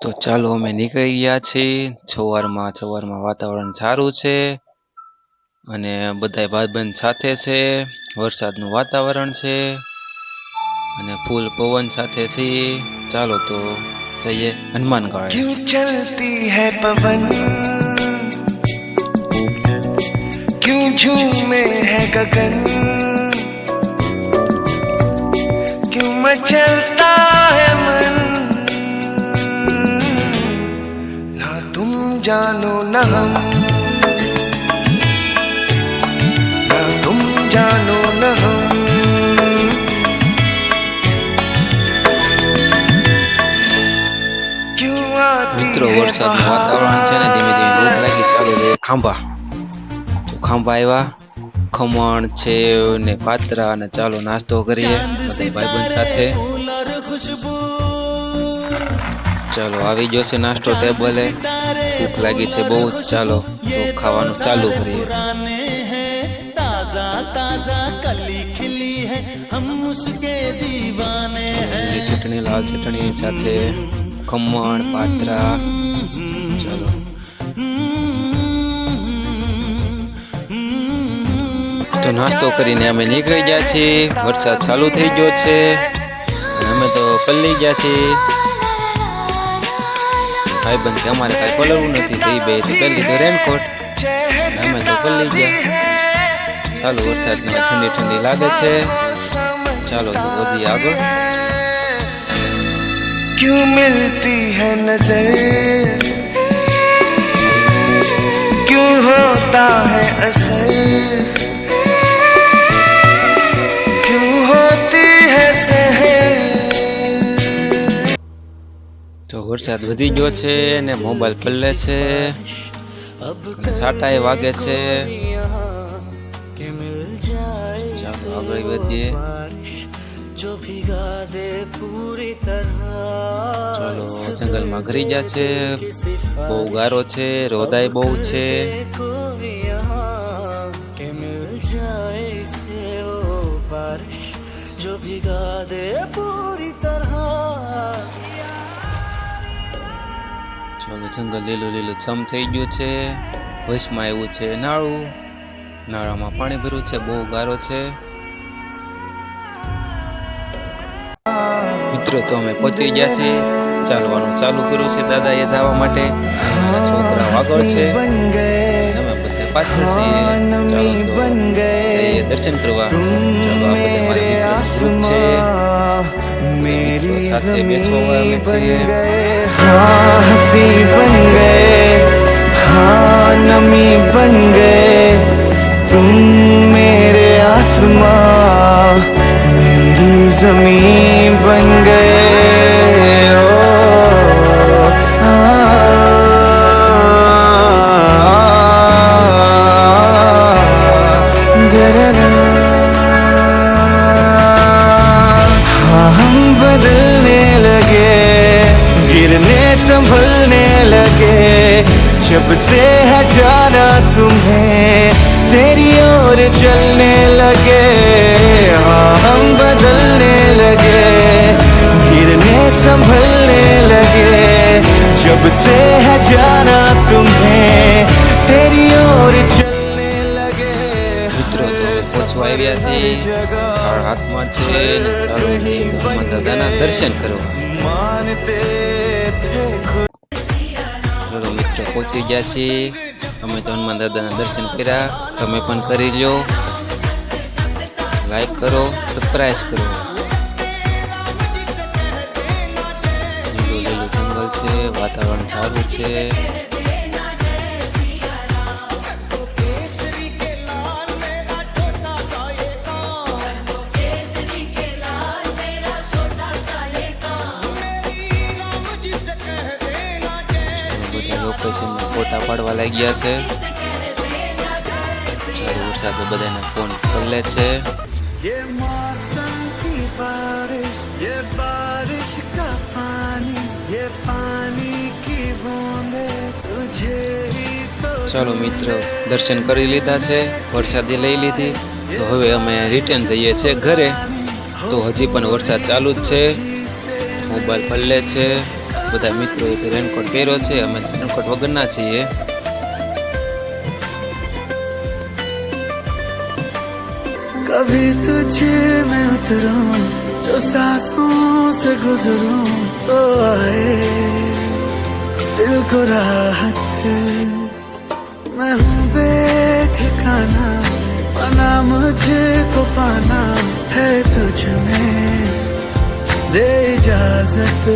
તો ચાલો અમે નીકળી ગયા છીએ। સવારમાં વાતાવરણ સારું છે અને બધા ભાઈબંધ સાથે છે। વરસાદનું વાતાવરણ છે અને ફૂલ પવન સાથે છીએ। ચાલો તો જઈએ હનુમાનગઢ। क्यों चलती है पवन, क्यों झूमे है गगन, क्यों मचलता है मन, ना तुम जानो न हम, ना तुम जानो न हम। મિત્રો વરસાદનું વાતાવરણ છે ને ધીમે ધીમે ભૂખ લાગી, ચાલો જઈએ ખાંભા। તો ખાંભા આવ્યા, ખમણ છે ને પાત્રા ને ચાલો નાસ્તો કરીએ બધા ભાઈબંધ સાથે। ચાલો આવી ગયો છે નાસ્તો ટેબલે, ભૂખ લાગી છે બહુ, ચાલો તો ખાવાનું ચાલુ કરીએ। લીલી ચટણી લાલ ચટણી સાથે ખમણ પાત્રા, ચાલો તો નાસ્તો કરીને અમે નીકળી ગયા છીએ। વરસાદ ચાલુ થઈ ગયો છે અને અમે તો પલ્લી ગયા છીએ। ભાઈબંધ કે અમારે કાંઈ પલળવું નથી, તો એ બે તો પહેલી તો રેનકોટ, અમે તો પલ્લી ગયા। ચાલો વરસાદમાં ઠંડી ઠંડી લાગે છે, ચાલો તો વધી આગળ। क्यों मिलती है नजर, क्यों होता है असर, क्यों होती है सहर। તો વરસાદ વધી ગયો છે ને મોબાઈલ પલ્લે છે અને સાટા એ વાગે છે। ચાલો આગળ વધીએ, ચાલો જંગલમાં ઘરી ગયા છે, બહુ ગારો છે, રોદાય બહુ છે। ચાલો જંગલ લીલું લીલું છમ થઈ ગયું છે, વચમાં એવું છે નાળું, નાળામાં પાણી ભર્યું છે, બહુ ગારો છે। મિત્રો તો અમે પહોંચી ગયા છીએ, ચાલવાનું ચાલુ કર્યું છે દાદાએ જવા માટે, છોકરા આગળ છે અમે બધા પાછળ છીએ। ચાલો તો જઈએ દર્શન કરવા। ચાલો આ બધા મારા મિત્રો ગ્રુપ છે, મિત્રો સાથે બેસવા અમે છીએ। हंसी बन गए, हाँ नमी बन गए, तुम मेरे आसमां मेरी जमीन बन गए। बदलने लगे, गिरने संभलने लगे, जब से है जाना तुम्हें तेरी ओर चलने लगे। हाँ हम बदलने लगे, गिरने संभलने लगे, जब से है जाना तुम्हें तेरी ओर चलने लगे। મિત્રો તો પહોંચવા આવ્યા છીએ, હાથમાં છે, ચાલો હનુમાન દાદાના દર્શન કરવા। ચલો મિત્રો પહોંચી ગયા છીએ, અમે તો હનુમાન દાદાના દર્શન કર્યા, તમે પણ કરી લો, લાઈક કરો, સબસ્ક્રાઇબ કરો। લીલું લીલું જંગલ છે, વાતાવરણ સારું છે। લોકેશનના ફોટા પાડવા લાગ્યા છે, ચાલો વરસાદ બધાના ફોન પલ્લે છે। ये मौसम की बारिश, ये बारिश का पानी, ये पानी की बूंदे तुझे ही तो। ચાલો મિત્રો દર્શન કરી લીધા છે, વરસાદી લઈ લીધી, તો હવે અમે રિટર્ન જઈએ છીએ ઘરે। તો હજી પણ વરસાદ ચાલુ જ છે, મોબાઈલ પલ્લે છે, બધા મિત્રોએ તો રેનકોટ પહેર્યો છે, અમે રેનકોટ વગરના છીએ. कभी तुझ में उतरूं जो सांसों से गुजरूं तो आए दिल को राहत. मैं हूँ बेठिकाना बना मुझे को पाना है तुझ में दे इजाजत.